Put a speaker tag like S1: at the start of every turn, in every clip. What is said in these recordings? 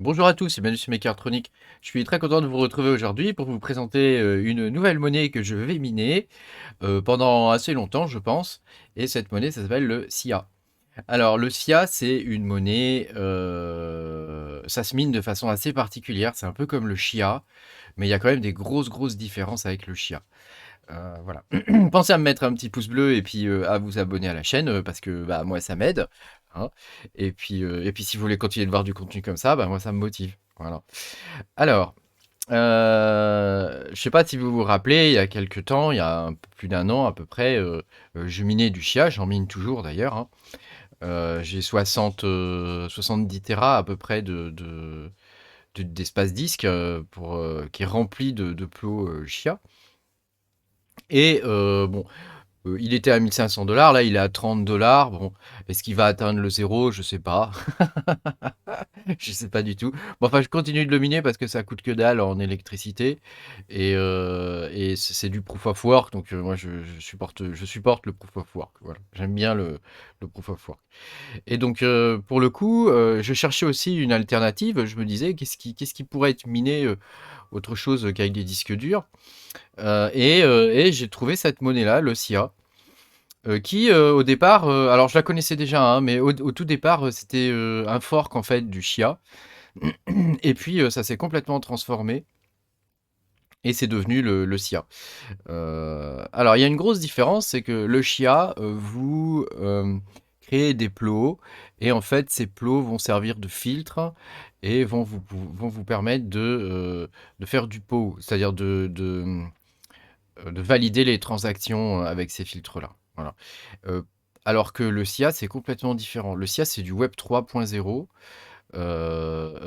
S1: Bonjour à tous et bienvenue sur Mechatronics. Je suis très content de vous retrouver aujourd'hui pour vous présenter une nouvelle monnaie que je vais miner pendant assez longtemps, je pense. Et cette monnaie, ça s'appelle le SIA. Alors, le SIA, c'est une monnaie, ça se mine de façon assez particulière. C'est un peu comme le chia, mais il y a quand même des grosses différences avec le chia. Voilà. Pensez à me mettre un petit pouce bleu et puis à vous abonner à la chaîne parce que bah, moi ça m'aide, hein. Et puis si vous voulez continuer de voir du contenu comme ça, bah, moi ça me motive. Voilà. Alors, je sais pas si vous vous rappelez, il y a quelques temps, il y a un peu plus d'un an à peu près, je minais du chia, j'en mine toujours d'ailleurs, hein. J'ai 70 Tera à peu près d'espace disque qui est rempli de plots chia. Et bon, il était à 1 500 $, là il est à 30 $. Bon, est-ce qu'il va atteindre le zéro? Je sais pas. Je sais pas du tout. Bon, enfin, je continue de le miner parce que ça coûte que dalle en électricité et c'est du proof of work, donc moi je supporte le proof of work. Voilà, j'aime bien le proof of work. Et donc pour le coup, je cherchais aussi une alternative. Je me disais qu'est-ce qui pourrait être miné autre chose qu'avec des disques durs. Et j'ai trouvé cette monnaie-là, le SIA. Qui au départ, alors je la connaissais déjà, hein, mais au tout départ, c'était un fork en fait du chia. Et puis ça s'est complètement transformé et c'est devenu le SIA. Alors il y a une grosse différence, c'est que le chia, vous créez des plots et en fait ces plots vont servir de filtre et vont vous permettre de faire du pot, c'est-à-dire de valider les transactions avec ces filtres-là. Voilà. Euh, alors que le SIA, c'est complètement différent. Le SIA, c'est du Web 3.0.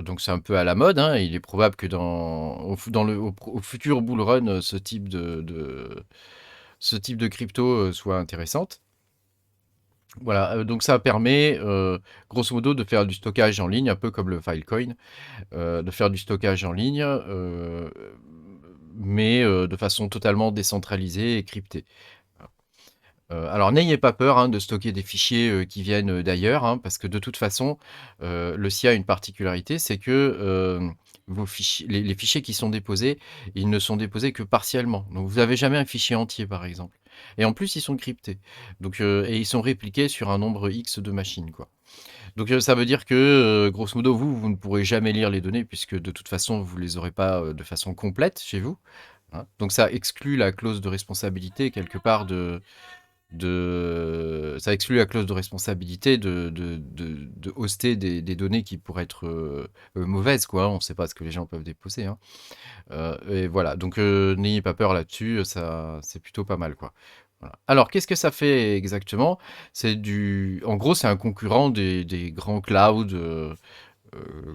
S1: Donc c'est un peu à la mode, hein. Il est probable que au futur bull run, ce type de crypto soit intéressante. Voilà, donc ça permet grosso modo de faire du stockage en ligne, un peu comme le Filecoin, de faire du stockage en ligne, mais de façon totalement décentralisée et cryptée. Alors n'ayez pas peur, hein, de stocker des fichiers, qui viennent, d'ailleurs, hein, parce que de toute façon, le SIA a une particularité, c'est que, vos fichiers les fichiers qui sont déposés, ils ne sont déposés que partiellement. Donc vous n'avez jamais un fichier entier, par exemple. Et en plus, ils sont cryptés. Donc et ils sont répliqués sur un nombre X de machines, quoi. Donc ça veut dire que, grosso modo, vous ne pourrez jamais lire les données puisque de toute façon, vous les aurez pas, de façon complète chez vous, hein. Donc ça exclut la clause de responsabilité quelque part ça exclut la clause de responsabilité de hoster des données qui pourraient être mauvaises, quoi, hein. On ne sait pas ce que les gens peuvent déposer, hein. Et voilà, donc n'ayez pas peur là-dessus, ça, c'est plutôt pas mal, quoi. Voilà. Alors, qu'est-ce que ça fait exactement? En gros, c'est un concurrent des grands clouds,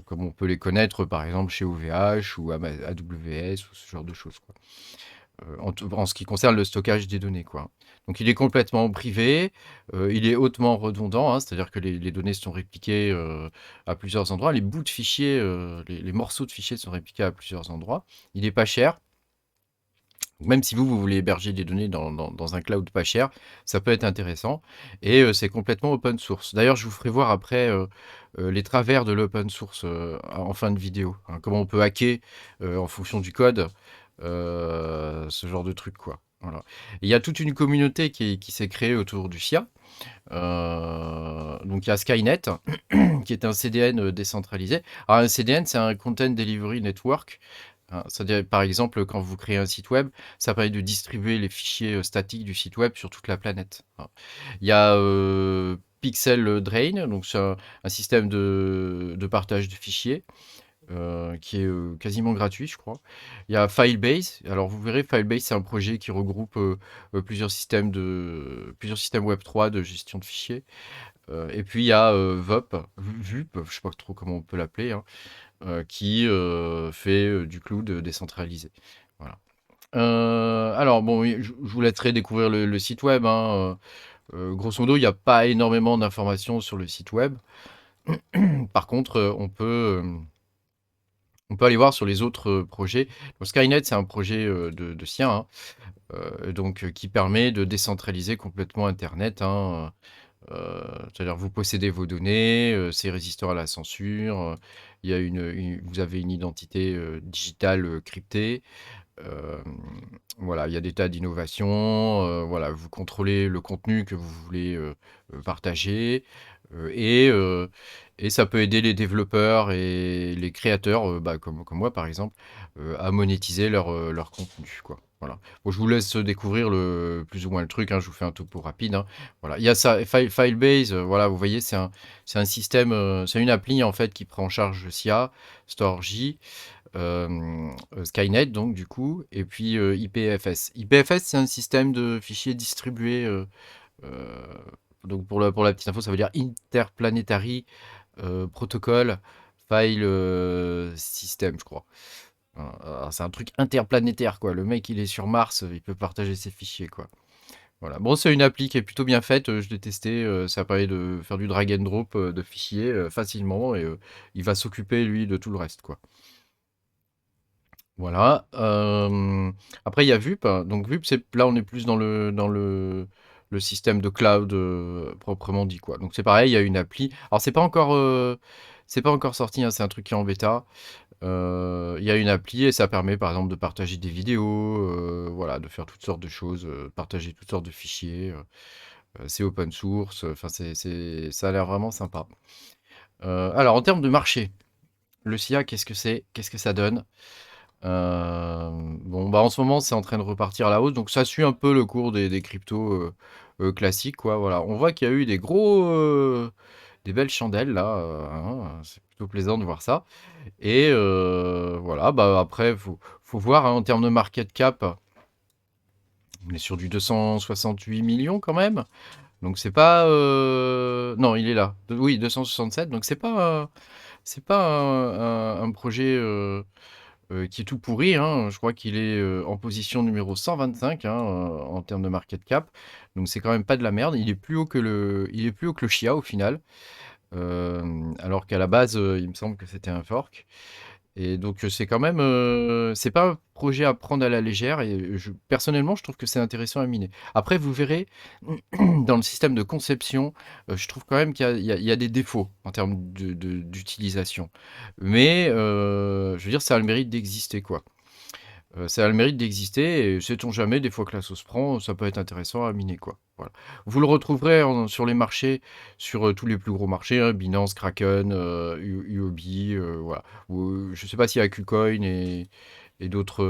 S1: comme on peut les connaître, par exemple, chez OVH ou AWS ou ce genre de choses, quoi. En ce qui concerne le stockage des données, quoi. Donc il est complètement privé, il est hautement redondant, hein, c'est-à-dire que les données sont répliquées à plusieurs endroits. Les bouts de fichiers, les morceaux de fichiers sont répliqués à plusieurs endroits. Il est pas cher. Même si vous voulez héberger des données dans un cloud pas cher, ça peut être intéressant. Et c'est complètement open source. D'ailleurs, je vous ferai voir après les travers de l'open source en fin de vidéo, hein, comment on peut hacker en fonction du code, ce genre de truc, quoi. Voilà. Il y a toute une communauté qui s'est créée autour du SIA. Donc il y a Skynet, qui est un CDN décentralisé. Alors un CDN, c'est un Content Delivery Network. Hein, c'est-à-dire, par exemple, quand vous créez un site web, ça permet de distribuer les fichiers statiques du site web sur toute la planète. Hein. Il y a Pixel Drain, donc c'est un système de partage de fichiers qui est quasiment gratuit, je crois. Il y a Filebase. Alors vous verrez, Filebase, c'est un projet qui regroupe plusieurs systèmes Web3 de gestion de fichiers. Et puis il y a VUP, je sais pas trop comment on peut l'appeler, hein, qui fait du cloud décentralisé. Voilà. Alors bon, oui, je vous laisserai découvrir le site web, hein. Grosso modo, il n'y a pas énormément d'informations sur le site web. Par contre, on peut aller voir sur les autres projets. Donc, Skynet, c'est un projet de sien, hein, donc qui permet de décentraliser complètement Internet, hein, C'est-à-dire vous possédez vos données, c'est résistant à la censure, il y a vous avez une identité, digitale, cryptée. Hem, voilà, il y a des tas d'innovations, voilà, vous contrôlez le contenu que vous voulez, partager, heu et heu et ça peut aider les développeurs et les créateurs, bah, comme moi par exemple, à monétiser leur contenu, quoi. Voilà. Bon, je vous laisse découvrir plus ou moins le truc, hein, je vous fais un topo rapide, hein. Voilà, il y a ça, Filebase, voilà, vous voyez, c'est un système, c'est une appli en fait qui prend en charge SIA, Storj, Skynet donc du coup et puis, IPFS. IPFS, c'est un système de fichiers distribués, heu, donc pour la petite info, ça veut dire Interplanetary, Protocol File, System, je crois. Voilà, alors c'est un truc interplanétaire, quoi. Le mec, il est sur Mars, il peut partager ses fichiers, quoi. Voilà. Bon, c'est une appli qui est plutôt bien faite, je l'ai testé, ça permet de faire du drag and drop, de fichiers, facilement et il va s'occuper lui de tout le reste, quoi. Voilà, après il y a Vup, hein. Donc Vup, c'est là, on est plus dans le système de cloud, proprement dit, quoi. Donc c'est pareil, il y a une appli. Alors c'est pas encore sorti, hein, c'est un truc qui est en bêta. Il y a une appli et ça permet, par exemple, de partager des vidéos, voilà, de faire toutes sortes de choses, partager toutes sortes de fichiers, c'est open source, enfin ça a l'air vraiment sympa. Alors en termes de marché, le SIA, qu'est-ce que c'est? Qu'est-ce que ça donne? Bon, bah, en ce moment, c'est en train de repartir à la hausse, donc ça suit un peu le cours des cryptos, classiques, quoi, voilà. On voit qu'il y a eu des belles chandelles là, hein, c'est plutôt plaisant de voir ça et voilà, bah, après faut voir, hein, en termes de market cap, on est sur du 268 millions quand même, donc c'est pas, non, il est là, oui, 267, donc c'est pas un projet, qui est tout pourri, hein. Je crois qu'il est, en position numéro 125, hein, en termes de market cap. Donc c'est quand même pas de la merde. Il est plus haut que le Chia au final. Alors qu'à la base, il me semble que c'était un fork et donc c'est quand même, c'est pas un projet à prendre à la légère et personnellement, je trouve que c'est intéressant à miner. Après, vous verrez, dans le système de conception, je trouve quand même qu'il y a des défauts en termes d'utilisation. Mais, je veux dire, ça a le mérite d'exister, quoi. Ça a le mérite d'exister et sait-on jamais, des fois que la sauce prend, ça peut être intéressant à miner, quoi. Voilà. Vous le retrouverez sur les marchés, sur, tous les plus gros marchés, hein, Binance, Kraken, Huobi, voilà. Ou, je sais pas s'il y a KuCoin et d'autres,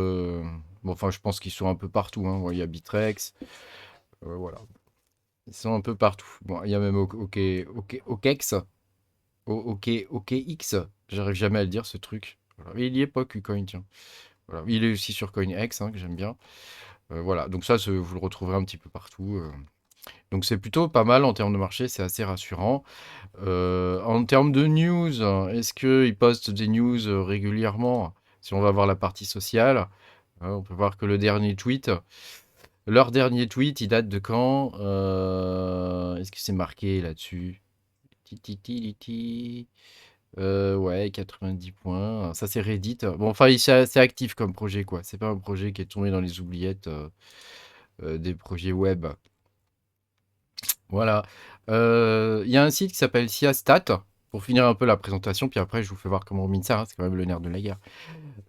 S1: bon, enfin, je pense qu'ils sont un peu partout, hein. Ouais, il y a Bitrex, voilà. Ils sont un peu partout. Bon, il y a même OKX, OKX, j'arrive jamais à le dire ce truc. Voilà. Mais il y est pas KuCoin, tiens. Voilà. Il est aussi sur CoinEx, hein, que j'aime bien. Voilà, donc ça, vous le retrouverez un petit peu partout. Donc c'est plutôt pas mal en termes de marché, c'est assez rassurant. En termes de news, hein, est-ce qu'ils postent des news régulièrement? Si on va voir la partie sociale, hein, on peut voir que leur dernier tweet, il date de quand? Est-ce que c'est marqué là-dessus? Ti. Ouais, 90 points. Ça, c'est Reddit. Bon, enfin, c'est assez actif comme projet, quoi. C'est pas un projet qui est tombé dans les oubliettes des projets web. Voilà. Il y a un site qui s'appelle Siastat, pour finir un peu la présentation, puis après, je vous fais voir comment on mine ça, hein, c'est quand même le nerf de la guerre.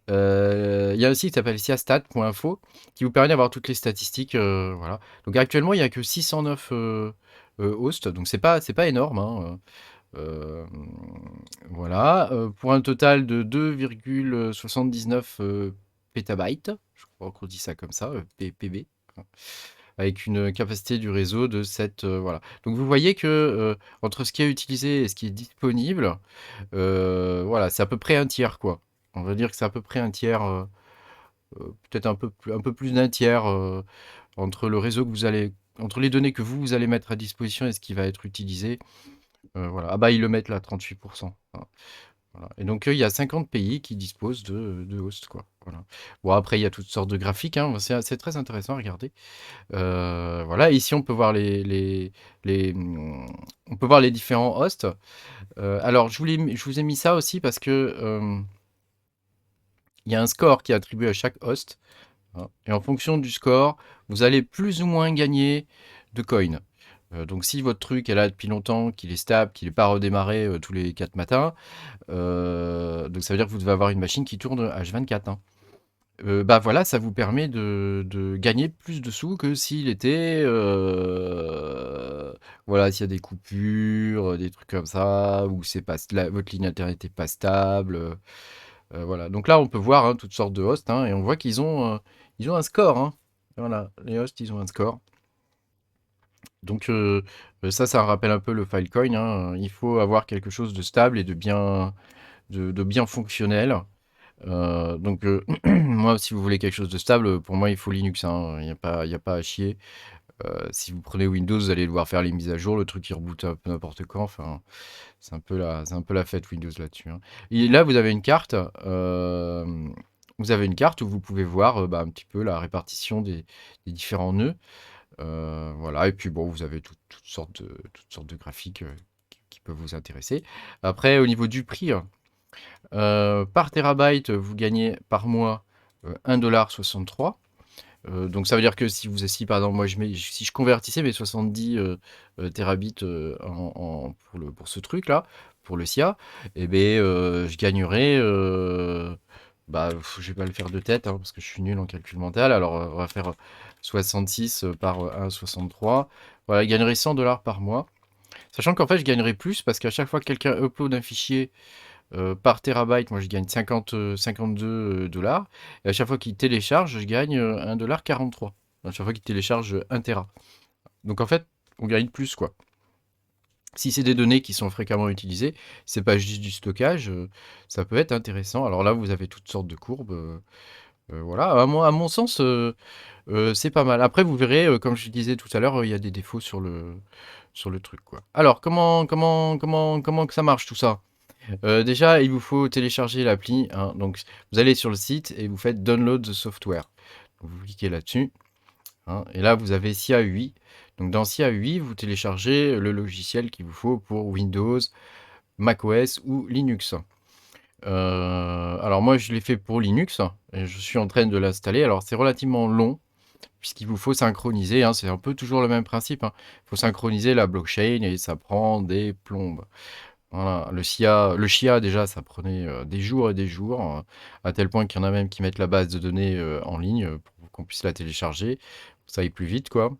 S1: Il y a un site qui s'appelle siastat.info, qui vous permet d'avoir toutes les statistiques, voilà. Donc actuellement, il y a que 609 hosts, donc c'est pas énorme, hein, voilà, pour un total de 2,79 pétabytes, je crois qu'on dit ça comme ça, PB, avec une capacité du réseau de 7, voilà. Donc vous voyez que, entre ce qui est utilisé et ce qui est disponible, voilà, c'est à peu près un tiers, quoi. On va dire que c'est à peu près un tiers, peut-être un peu plus d'un tiers, entre les données que vous allez mettre à disposition et ce qui va être utilisé. Voilà. Ah bah, ils le mettent là, 38. Voilà. Et donc, il y a 50 pays qui disposent de hosts, quoi. Voilà. Bon, après, il y a toutes sortes de graphiques, hein. C'est très intéressant à regarder. Voilà. Ici, on peut voir on peut voir les différents hosts. Alors, je vous ai mis ça aussi parce que il y a un score qui est attribué à chaque host, hein. Et en fonction du score, vous allez plus ou moins gagner de coins. Donc si votre truc est là depuis longtemps, qu'il est stable, qu'il est pas redémarré, tous les 4 matins, donc ça veut dire que vous devez avoir une machine qui tourne H24, hein. Bah, voilà, ça vous permet de gagner plus de sous que s'il était, voilà, s'il y a des coupures, des trucs comme ça, ou c'est pas la votre ligne internet est pas stable, voilà. Donc là, on peut voir, hein, toutes sortes de hosts, hein, et on voit ils ont un score, hein. Voilà, les hosts, ils ont un score. Donc ça rappelle un peu le Filecoin, hein. Il faut avoir quelque chose de stable et de bien fonctionnel. Donc moi, si vous voulez quelque chose de stable, pour moi, il faut Linux, hein. Il y a pas à chier. Si vous prenez Windows, vous allez devoir faire les mises à jour, le truc, il reboot un peu n'importe quand. Enfin, c'est un peu la fête Windows là-dessus, hein. Et là, vous avez une carte où vous pouvez voir, bah, un petit peu la répartition des différents nœuds. Voilà, et puis bon, vous avez toutes sortes de graphiques, qui peuvent vous intéresser. Après, au niveau du prix, par terabyte, vous gagnez par mois, 1,63 $. Donc ça veut dire que si par exemple, moi si je convertissais mes 70 térabits, pour ce truc-là, pour le SIA, et ben je gagnerais, bah, je vais pas le faire de tête, hein, parce que je suis nul en calcul mental. Alors, on va faire 66 par 1,63. Voilà, je gagnerais 100 $ par mois. Sachant qu'en fait, je gagnerais plus parce qu'à chaque fois que quelqu'un upload un fichier par terabyte, moi je gagne 52 $. Et à chaque fois qu'il télécharge, je gagne 1,43 $. À chaque fois qu'il télécharge 1 Tera. Donc en fait, on gagne plus, quoi. Si c'est des données qui sont fréquemment utilisées, c'est pas juste du stockage, ça peut être intéressant. Alors là, vous avez toutes sortes de courbes. Voilà, à mon sens, c'est pas mal. Après, vous verrez, comme je disais tout à l'heure, il y a des défauts sur le truc, quoi. Alors, comment que ça marche tout ça? Déjà, il vous faut télécharger l'appli, hein. Donc, vous allez sur le site et vous faites Download the software. Donc, vous cliquez là-dessus, hein, et là, vous avez SIA UI. Donc, dans SIA UI, vous téléchargez le logiciel qu'il vous faut pour Windows, macOS ou Linux. Alors moi, je l'ai fait pour Linux et je suis en train de l'installer. Alors, c'est relativement long puisqu'il vous faut synchroniser, hein. C'est un peu toujours le même principe, hein. Il faut synchroniser la blockchain et ça prend des plombes. Voilà, le SIA déjà, ça prenait des jours et des jours, à tel point qu'il y en a même qui mettent la base de données en ligne pour qu'on puisse la télécharger, pour que ça aille plus vite, quoi.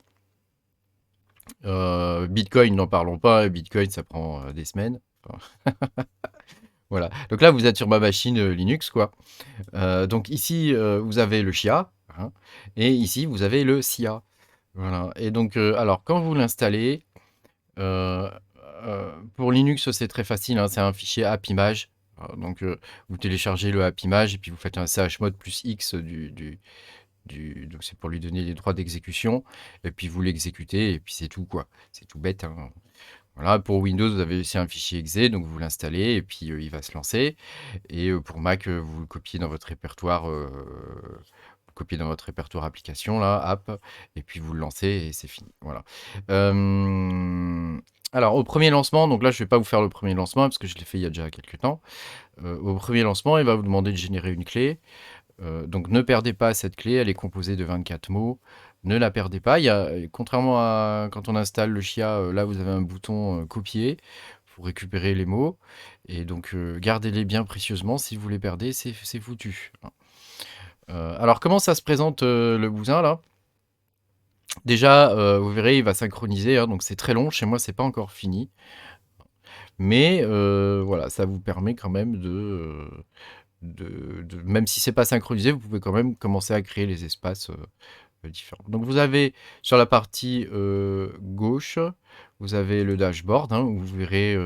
S1: Bitcoin, n'en parlons pas, hein. Bitcoin, ça prend des semaines. Enfin, voilà. Donc là, vous êtes sur ma machine Linux, quoi. Donc ici, vous avez le SIA, hein, et ici, vous avez le SIA. Voilà. Et donc, alors, quand vous l'installez, euh, pour Linux, c'est très facile, hein, c'est un fichier appimage. Donc, vous téléchargez le appimage et puis vous faites un chmod plus X donc c'est pour lui donner les droits d'exécution. Et puis vous l'exécutez et puis c'est tout, quoi. C'est tout bête, hein. Voilà, pour Windows, vous avez aussi un fichier exe, donc vous l'installez et puis il va se lancer. Et pour Mac, vous le copiez dans votre répertoire, application, là, app, et puis vous le lancez et c'est fini. Voilà. Alors, au premier lancement, donc là, je ne vais pas vous faire le premier lancement parce que je l'ai fait il y a déjà quelques temps. Au premier lancement, il va vous demander de générer une clé. Donc, ne perdez pas cette clé, elle est composée de 24 mots. Ne la perdez pas. Contrairement à quand on installe le SIA, là, vous avez un bouton copier pour récupérer les mots. Et donc, gardez-les bien précieusement. Si vous les perdez, c'est foutu, hein. Alors, comment ça se présente le bousin là? Déjà, vous verrez, il va synchroniser, hein, donc c'est très long. Chez moi, c'est pas encore fini. Mais voilà, ça vous permet quand même même si c'est pas synchronisé, vous pouvez quand même commencer à créer les espaces différents. Donc vous avez sur la partie gauche, vous avez le dashboard, hein, où vous verrez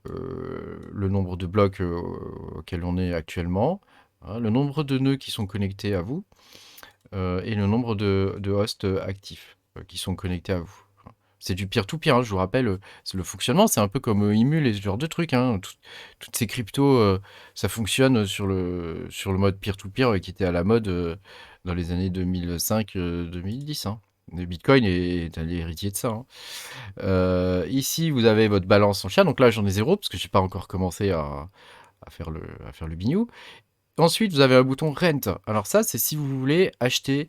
S1: le nombre de blocs auquel on est actuellement, hein, le nombre de nœuds qui sont connectés à vous, et le nombre de hosts actifs qui sont connectés à vous. C'est du peer-to-peer, hein, je vous rappelle, le fonctionnement, c'est un peu comme Imul et ce genre de trucs, hein. Toutes ces cryptos, ça fonctionne sur le mode peer-to-peer qui était à la mode dans les années 2005-2010, hein. Le Bitcoin est un héritier de ça, hein. Ici, vous avez votre balance en chien. Donc là, j'en ai zéro parce que je n'ai pas encore commencé à faire le bignou. Ensuite, vous avez un bouton Rent. Alors ça, c'est si vous voulez acheter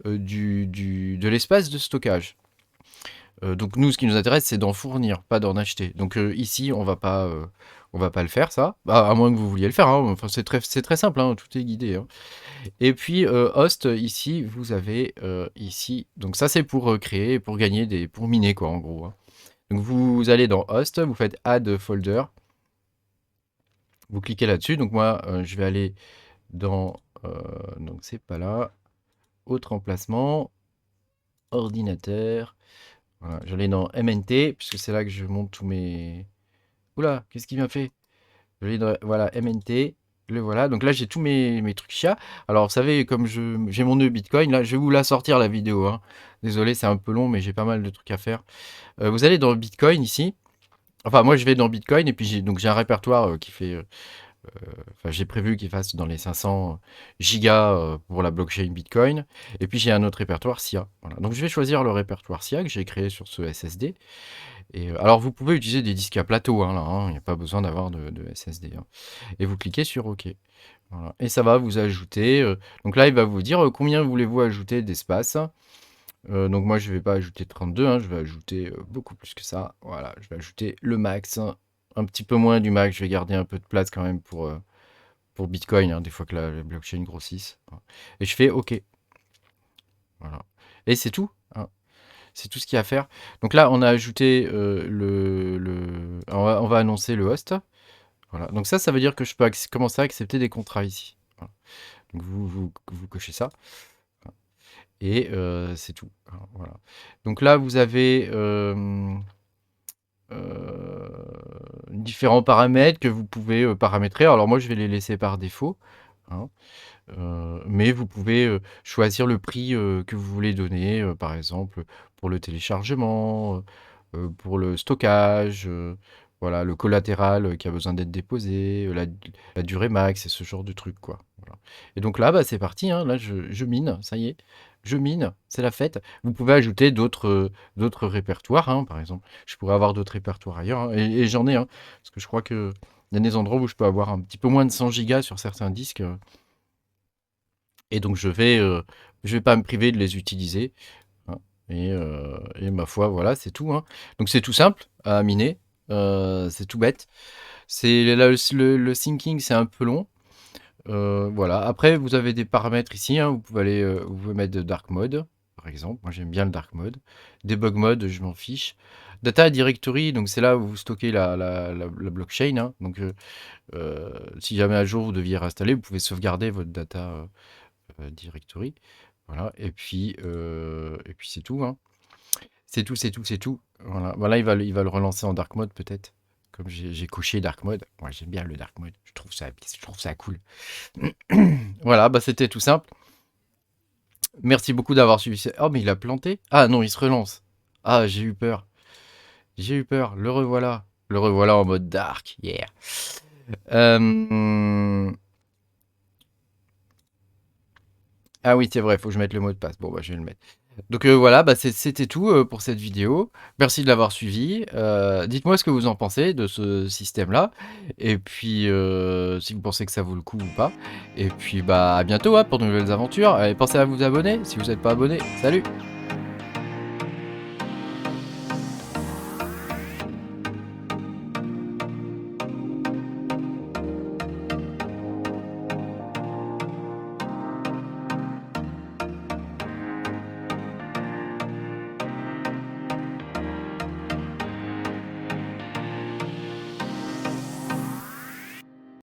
S1: de l'espace de stockage. Donc nous, ce qui nous intéresse, c'est d'en fournir, pas d'en acheter. Donc ici, on va pas le faire ça, bah, à moins que vous vouliez le faire, hein. Enfin, c'est très simple, hein, tout est guidé, hein. Et puis host, ici, vous avez ici, donc ça c'est pour créer, pour gagner pour miner quoi, en gros, hein. Donc vous allez dans host, vous faites add folder, vous cliquez là-dessus. Donc moi, je vais aller dans, donc c'est pas là, autre emplacement, ordinateur. Voilà, j'allais dans MNT, puisque c'est là que je monte tous mes... Oula, qu'est-ce qu'il m'a fait? J'allais dans, voilà, MNT, le voilà. Donc là, j'ai tous mes trucs chia. Alors, vous savez, comme j'ai mon nœud Bitcoin, là, je vais vous la sortir, la vidéo, hein. Désolé, c'est un peu long, mais j'ai pas mal de trucs à faire. Vous allez dans Bitcoin, ici. Enfin, moi, je vais dans Bitcoin, et puis j'ai un répertoire qui fait... enfin, j'ai prévu qu'il fasse dans les 500 gigas pour la blockchain Bitcoin. Et puis, j'ai un autre répertoire SIA. Voilà. Donc, je vais choisir le répertoire SIA que j'ai créé sur ce SSD. Et alors, vous pouvez utiliser des disques à plateau, hein, là, hein, il n'y a pas besoin d'avoir de SSD, hein. Et vous cliquez sur OK. Voilà. Et ça va vous ajouter. Donc là, il va vous dire combien voulez-vous ajouter d'espace. Donc moi, je ne vais pas ajouter 32, hein, je vais ajouter beaucoup plus que ça. Voilà, je vais ajouter le max, hein, un petit peu moins du max. Je vais garder un peu de place quand même pour Bitcoin, hein, des fois que la blockchain grossisse. Et je fais OK. Voilà. Et c'est tout, hein. C'est tout ce qu'il y a à faire. Donc là, on a ajouté on va annoncer le host. Voilà. Donc ça veut dire que je peux commencer à accepter des contrats ici. Voilà. Donc vous cochez ça. Et c'est tout. Voilà. Donc là, vous avez différents paramètres que vous pouvez paramétrer. Alors moi, je vais les laisser par défaut, hein. Mais vous pouvez choisir le prix que vous voulez donner, par exemple, pour le téléchargement, pour le stockage, voilà, le collatéral qui a besoin d'être déposé, la durée max et ce genre de trucs, quoi. Voilà. Et donc là, bah, c'est parti, hein. Là, je mine, ça y est, je mine, c'est la fête. Vous pouvez ajouter d'autres répertoires, hein, par exemple. Je pourrais avoir d'autres répertoires ailleurs, hein, et j'en ai, hein, parce que je crois qu'il y a des endroits où je peux avoir un petit peu moins de 100 gigas sur certains disques. Et donc je vais pas me priver de les utiliser, hein. Et ma foi, voilà, c'est tout, hein. Donc c'est tout simple à miner, c'est tout bête. C'est là, le syncing, c'est un peu long. Voilà. Après, vous avez des paramètres ici, hein. Vous pouvez mettre de dark mode, par exemple. Moi, j'aime bien le dark mode. Debug mode, je m'en fiche. Data directory, donc c'est là où vous stockez la blockchain, hein. Donc, si jamais un jour vous deviez réinstaller, vous pouvez sauvegarder votre data directory. Voilà. Et puis c'est tout, hein. C'est tout, c'est tout, c'est tout. Voilà. Voilà, il va le relancer en dark mode peut-être. Comme j'ai coché dark mode. Moi, j'aime bien le dark mode. Je trouve ça cool. Voilà, bah c'était tout simple. Merci beaucoup d'avoir suivi. Oh, mais il a planté. Ah non, il se relance. Ah, j'ai eu peur. J'ai eu peur. Le revoilà. Le revoilà en mode dark. Yeah. Ah oui, c'est vrai, faut que je mette le mot de passe. Bon, bah, je vais le mettre. Donc voilà, bah, c'était tout pour cette vidéo. Merci de l'avoir suivi. Dites-moi ce que vous en pensez de ce système-là. Et puis, si vous pensez que ça vaut le coup ou pas. Et puis, bah, à bientôt, hein, pour de nouvelles aventures. Allez, pensez à vous abonner si vous n'êtes pas abonné. Salut!